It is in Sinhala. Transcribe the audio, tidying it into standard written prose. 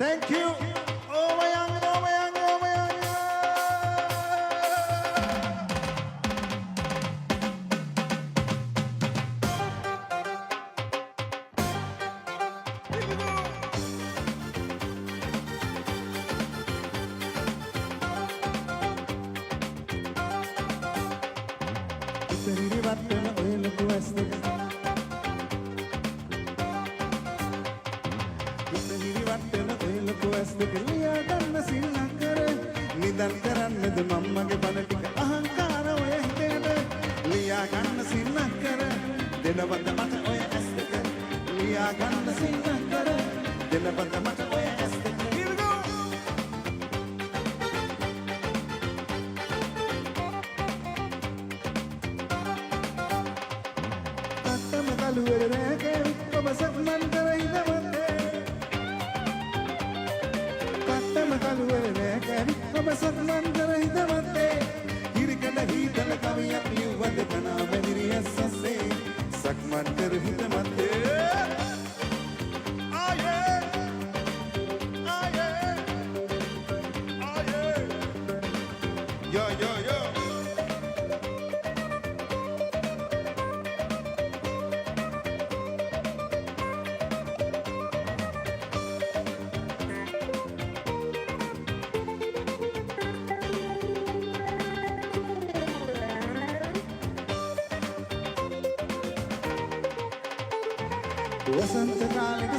Thank you. Oh my young, oh my young, oh my young. ඉතිරි වත්තන ඔය ලොකු ඇස් දෙක ඉතිරි වත්තන ඔය ලොකු ඇස් දෙක ලියා ගන්න සිල්ලංකර නිදන් කරන්නද මම්මගේ බණ ටික අහංකාර ඔය හිතේට ලියා ගන්න සිල්ලංකර දෙනවද මට ඔය ඇස් දෙක ලියා ගන්න සිල්ලංකර දෙනවද මට ඔය ඇස් දෙක කළුවර රැකේ ඔබ සක්මන් කර හිතවත්තේ කට්ටම කළුවර රැකේ ඔබ සක්මන් කර හිතවත්තේ හිරිකඩ හිතල කවියක් ලිව්වද කනා බැදිරිය සස්සේ සක්මන් කර හිතවත්තේ ආයේ ආයේ ආයේ yo yo yo වසන්ත කාලෙක